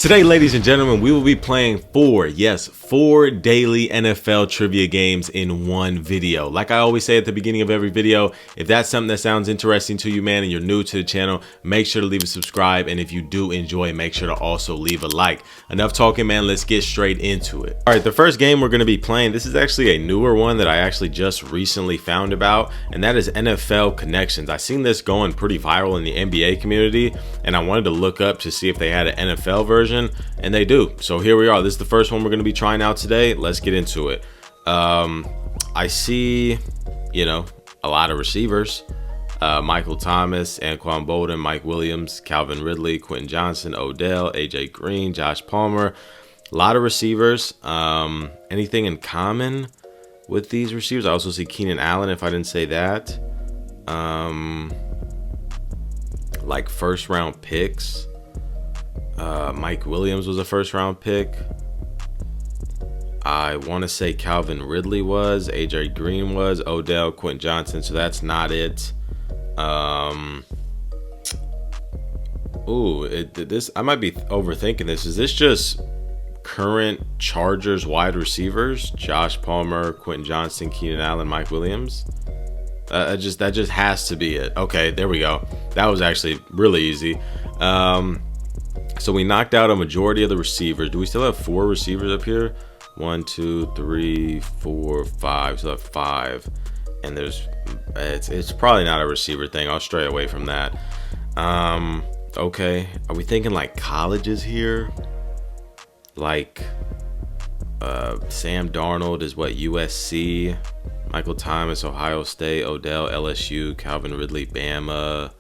Today, ladies and gentlemen, we will be playing four daily NFL trivia games in one video. Like I always say at the beginning of every video, if that's something that sounds interesting to you, man, and you're new to the channel, make sure to leave a subscribe. And if you do enjoy, make sure to also leave a like. Enough talking, man. Let's get straight into it. All right, the first game we're going to be playing, this is actually a newer one that I actually just recently found about, and that is NFL Connections. I seen this going pretty viral in the NBA community, and I wanted to look up to see if they had an NFL version. And they do. So here we are. This is the first one we're going to be trying out today. Let's get into it. I see, a lot of receivers. Michael Thomas, Anquan Boldin, Mike Williams, Calvin Ridley, Quentin Johnson, Odell, AJ Green, Josh Palmer. A lot of receivers. Anything in common with these receivers? I also see Keenan Allen, if I didn't say that. Like first round picks. Mike Williams was a first round pick. I want to say Calvin Ridley was, AJ Green was, Odell, Quentin Johnson, so that's not it. This I might be overthinking this. Is this just current Chargers wide receivers? Josh Palmer, Quentin Johnson, Keenan Allen, Mike Williams? That just has to be it. Okay, there we go. That was actually really easy. So we knocked out a majority of the receivers. Do we still have four receivers up here? 1, 2, 3, 4, 5. Still have 5. And it's probably not a receiver thing. I'll stray away from that. Okay. Are we thinking like colleges here? Like Sam Darnold is what, USC? Michael Thomas, Ohio State. Odell, LSU. Calvin Ridley, Bama.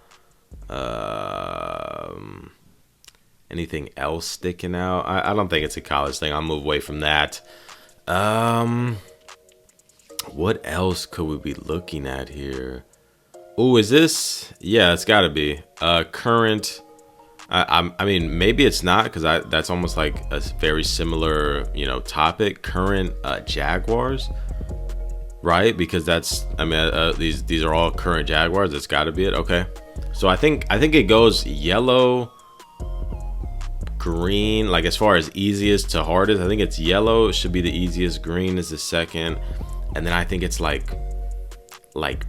Anything else sticking out? I don't think it's a college thing. I'll move away from that. What else could we be looking at here? Oh, is this? Yeah, it's got to be current. I mean, maybe it's not, because that's almost like a very similar, topic. Current Jaguars, right? Because that's, these are all current Jaguars. It's got to be it. Okay, so I think it goes yellow, green, like as far as easiest to hardest. I think it's yellow should be the easiest, green is the second, and then I think it's like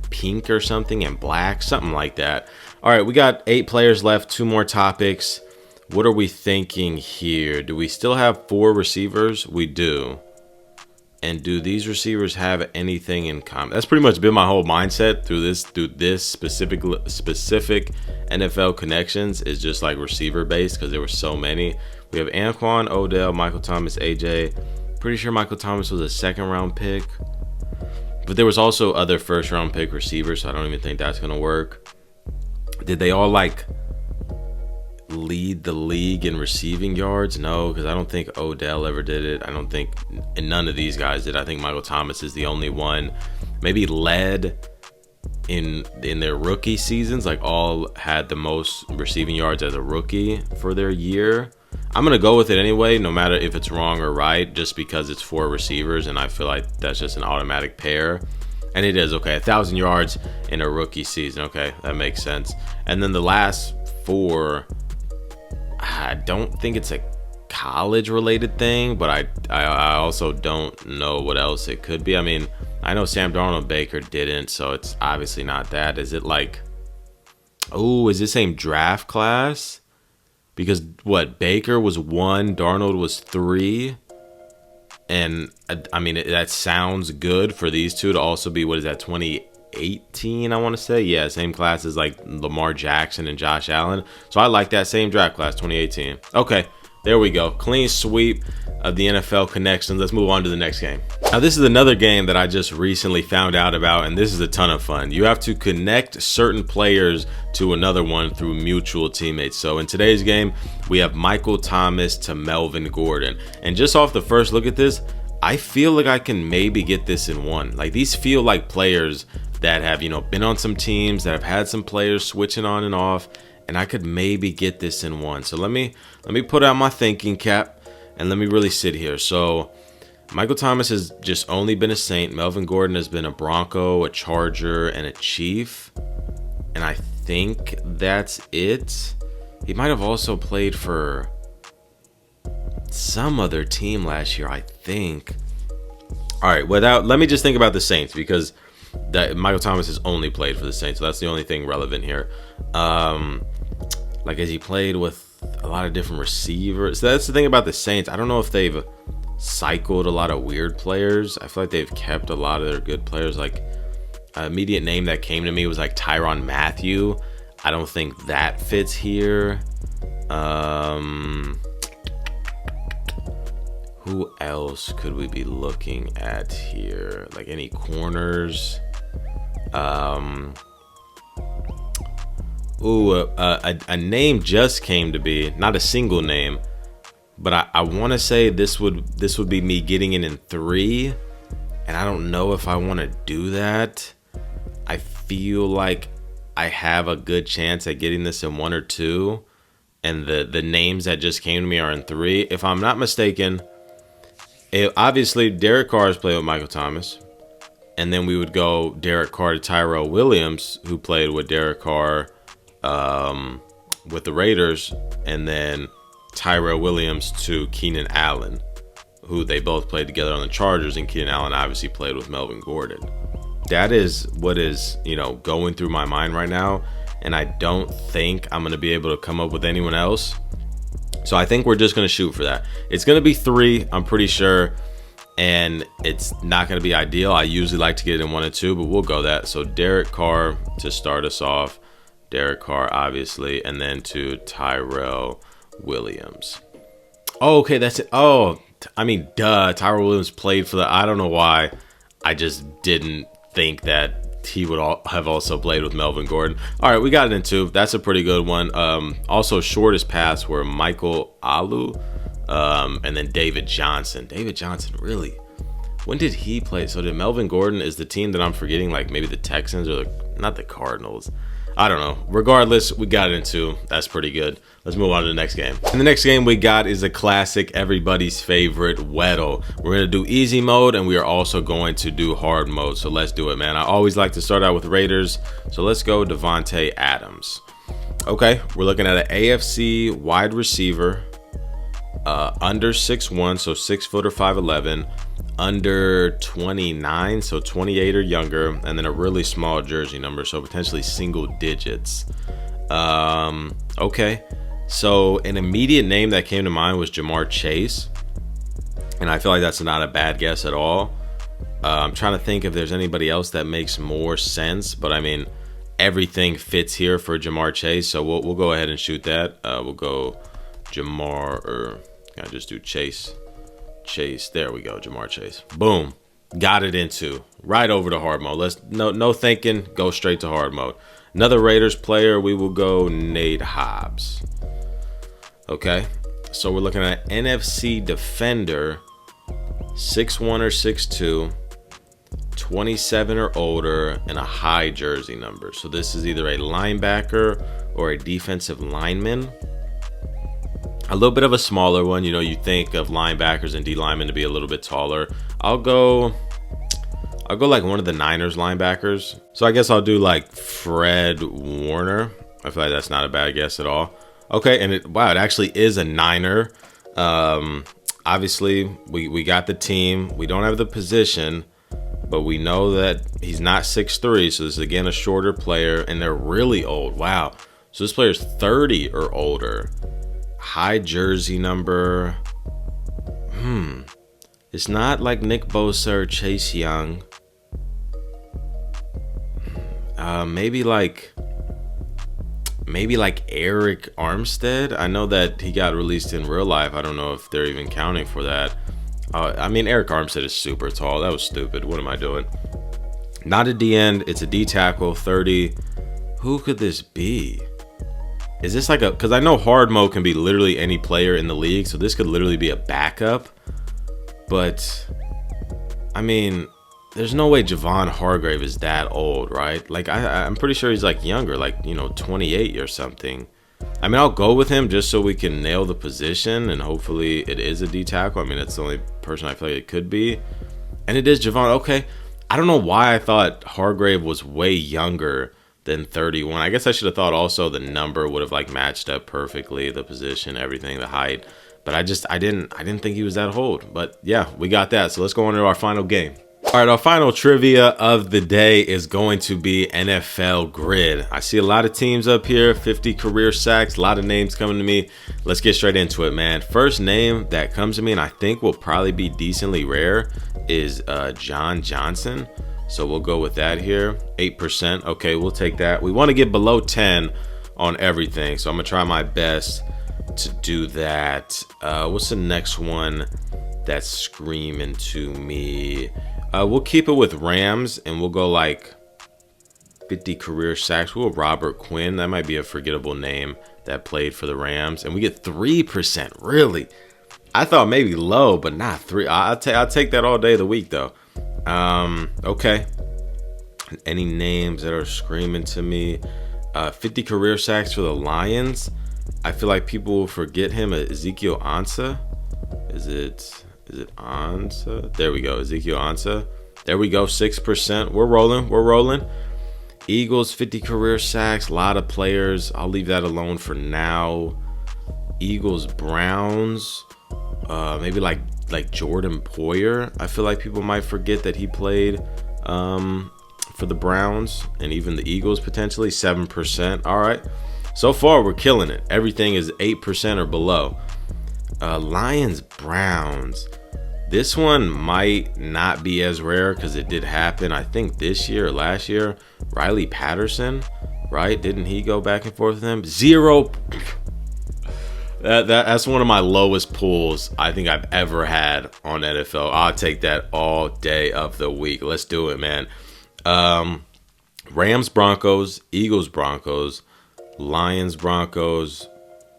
pink or something, and black, something like that. All right, we got 8 players left, 2 more topics. What are we thinking here? Do we still have 4 receivers? We do. And do these receivers have anything in common? That's pretty much been my whole mindset through this specific NFL Connections, is just like receiver based, because there were so many. We have Anquan, Odell, Michael Thomas, AJ. Pretty sure Michael Thomas was a second round pick, but there was also other first round pick receivers, so I don't even think that's gonna work. Did they all like lead the league in receiving yards? No, because I don't think Odell ever did it. I don't think, and none of these guys did. I think Michael Thomas is the only one maybe led in their rookie seasons, like all had the most receiving yards as a rookie for their year. I'm gonna go with it anyway, no matter if it's wrong or right, just because it's 4 receivers and I feel like that's just an automatic pair. And it is. Okay, 1,000 yards in a rookie season. Okay, that makes sense. And then the last 4, I don't think it's a college related thing, but I also don't know what else it could be. I mean, I know Sam Darnold and Baker didn't, so it's obviously not that. Is it like, oh, is this same draft class? Because what, Baker was 1, Darnold was 3, and I mean, that sounds good for these two to also be, what is that, 2018, I want to say. Yeah, same class as like Lamar Jackson and Josh Allen. So I like that, same draft class, 2018. Okay, there we go. Clean sweep of the NFL Connections. Let's move on to the next game. Now, this is another game that I just recently found out about, and this is a ton of fun. You have to connect certain players to another one through mutual teammates. So in today's game, we have Michael Thomas to Melvin Gordon. And just off the first look at this, I feel like I can maybe get this in one. Like, these feel like players that have, been on some teams, that have had some players switching on and off, and I could maybe get this in one. So let me put out my thinking cap and let me really sit here. So Michael Thomas has just only been a Saint. Melvin Gordon has been a Bronco, a Charger, and a Chief. And I think that's it. He might have also played for some other team last year, I think. All right, let me just think about the Saints, because that Michael Thomas has only played for the Saints, so that's the only thing relevant here. Like, has he played with a lot of different receivers? So that's the thing about the Saints. I don't know if they've cycled a lot of weird players. I feel like they've kept a lot of their good players. Like, an immediate name that came to me was like Tyrann Mathieu. I don't think that fits here. Who else could we be looking at here? Like, any corners? A name just came to be, not a single name, but I want to say this would be me getting in 3, and I don't know if I want to do that. I feel like I have a good chance at getting this in 1 or 2, and the names that just came to me are in 3. If I'm not mistaken, obviously Derek Carr has played with Michael Thomas, and then we would go Derek Carr to Tyrell Williams, who played with Derek Carr with the Raiders, and then Tyrell Williams to Keenan Allen, who they both played together on the Chargers, and Keenan Allen obviously played with Melvin Gordon. That is what is, going through my mind right now, and I don't think I'm going to be able to come up with anyone else. So I think we're just going to shoot for that. It's going to be 3, I'm pretty sure, and it's not going to be ideal. I usually like to get it in 1 or 2, but we'll go that. So Derek Carr to start us off. Derek Carr, obviously, and then to Tyrell Williams. Oh, okay, that's it. Oh, I mean, duh. Tyrell Williams played for I don't know why. I just didn't think that he would have also played with Melvin Gordon. All right, we got it in 2. That's a pretty good one. Also, shortest paths were Michael Alou, and then David Johnson. David Johnson, really? When did he play? So did Melvin Gordon, is the team that I'm forgetting, like maybe the Texans or not the Cardinals? I don't know. Regardless, we got it in 2. That's pretty good. Let's move on to the next game. And the next game we got is a classic, everybody's favorite, Weddle. We're going to do easy mode, and we are also going to do hard mode. So let's do it, man. I always like to start out with Raiders. So let's go Davante Adams. Okay, we're looking at an AFC wide receiver, under 6'1", so 6 foot or 5'11", under 29, so 28 or younger, and then a really small jersey number, so potentially single digits. Okay, so an immediate name that came to mind was Ja'Marr Chase, and I feel like that's not a bad guess at all. I'm trying to think if there's anybody else that makes more sense, but I mean, everything fits here for Ja'Marr Chase, so we'll go ahead and shoot that. We'll go Ja'Marr, or can I just do Chase? There we go, Ja'Marr Chase. Boom, got it into right over to hard mode. Let's no thinking, go straight to hard mode. Another Raiders player, we will go Nate Hobbs. Okay, so we're looking at NFC defender, 6'1" or 6'2", 27 or older, and a high jersey number. So this is either a linebacker or a defensive lineman. A little bit of a smaller one. You think of linebackers and D linemen to be a little bit taller. I'll go like one of the Niners linebackers. So I guess I'll do like Fred Warner. I feel like that's not a bad guess at all. Okay, and it actually is a Niner. Obviously, we got the team. We don't have the position, but we know that he's not 6'3", so this is again a shorter player, and they're really old. Wow. So this player's 30 or older. High jersey number. It's not like Nick Bosa or Chase Young. Maybe like Eric Armstead. I know that he got released in real life. I don't know if they're even counting for that. I mean, Eric Armstead is super tall. That was stupid. What am I doing? Not a D end. It's a D tackle. 30. Who could this be? Is this like because I know hard mode can be literally any player in the league, so this could literally be a backup. But I mean, there's no way Javon Hargrave is that old, right? Like I'm pretty sure he's like younger, like 28 or something. I mean, I'll go with him just so we can nail the position, and hopefully it is a D tackle. I mean, that's the only person I feel like it could be, and it is Javon. Okay, I don't know why I thought Hargrave was way younger than 31. I guess I should have thought also the number would have like matched up perfectly, the position, everything, the height. But I didn't think he was that old. But yeah, we got that. So let's go on to our final game. All right, our final trivia of the day is going to be NFL Grid. I see a lot of teams up here, 50 career sacks, a lot of names coming to me. Let's get straight into it, man. First name that comes to me, and I think will probably be decently rare, is John Johnson. So we'll go with that here, 8%. Okay, we'll take that. We want to get below 10 on everything, so I'm gonna try my best to do that. What's the next one that's screaming to me? We'll keep it with Rams, and we'll go like 50 career sacks. We'll go Robert Quinn. That might be a forgettable name that played for the Rams. And we get 3%. Really? I thought maybe low, but not 3. I'll take that all day of the week, though. Okay. Any names that are screaming to me? 50 career sacks for the Lions. I feel like people will forget him. Ezekiel Ansah. Is it Ansah? There we go. Ezekiel Ansah. There we go. 6%. We're rolling. Eagles, 50 career sacks. A lot of players. I'll leave that alone for now. Eagles, Browns. Maybe like Jordan Poyer. I feel like people might forget that he played for the Browns and even the Eagles potentially. 7%. All right. So far, we're killing it. Everything is 8% or below. Lions, Browns. This one might not be as rare because it did happen, I think, this year or last year. Riley Patterson, right? Didn't he go back and forth with him? 0. That's one of my lowest pulls I think I've ever had on NFL. I'll take that all day of the week. Let's do it, man. Rams, Broncos, Eagles, Broncos, Lions, Broncos,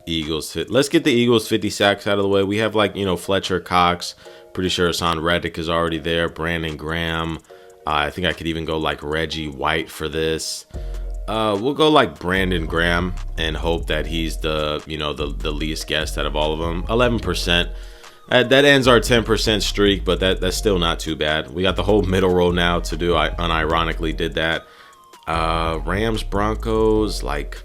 Eagles. Let's get the Eagles 50 sacks out of the way. We have Fletcher Cox. Pretty sure Hassan Reddick is already there. Brandon Graham. I think I could even go like Reggie White for this. We'll go like Brandon Graham and hope that he's the least guessed out of all of them. 11%. That ends our 10% streak, but that's still not too bad. We got the whole middle row now to do. I unironically did that. Rams, Broncos, like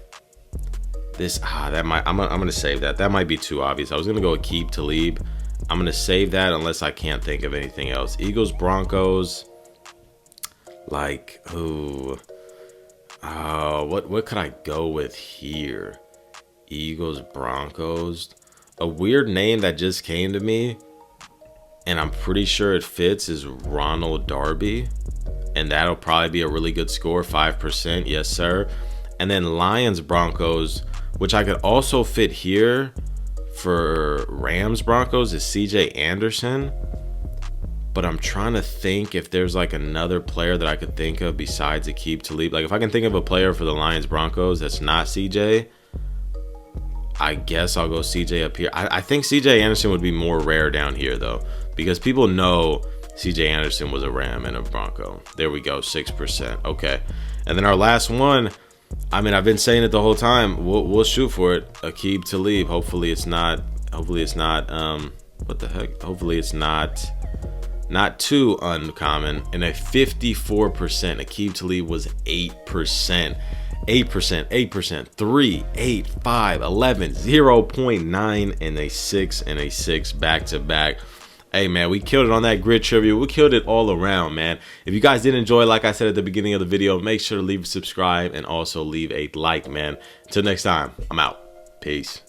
this. I'm gonna save that. That might be too obvious. I was gonna go Aqib Talib. I'm gonna save that unless I can't think of anything else. Eagles, Broncos. Like, what could I go with here? Eagles, Broncos. A weird name that just came to me, and I'm pretty sure it fits, is Ronald Darby. And that'll probably be a really good score, 5%. Yes, sir. And then Lions, Broncos, which I could also fit here for Rams, Broncos, is CJ Anderson. But I'm trying to think if there's like another player that I could think of besides Aqib Talib. Like if I can think of a player for the Lions, Broncos that's not CJ, I guess I'll go CJ up here. I think CJ Anderson would be more rare down here though, because people know CJ Anderson was a Ram and a Bronco. There we go, 6%. Okay. And then our last one, I mean, I've been saying it the whole time. We'll shoot for it. Aqib Talib. Hopefully it's not what the heck? Hopefully it's not too uncommon. And a 54%. Aqib Talib was 8%. 8%, 3, 8, 5, 11, 0.9, and a 6 and a 6 back to back. Hey man, we killed it on that grid trivia. We killed it all around, man. If you guys did enjoy, like I said at the beginning of the video, make sure to leave a subscribe and also leave a like, man. Until next time, I'm out. Peace.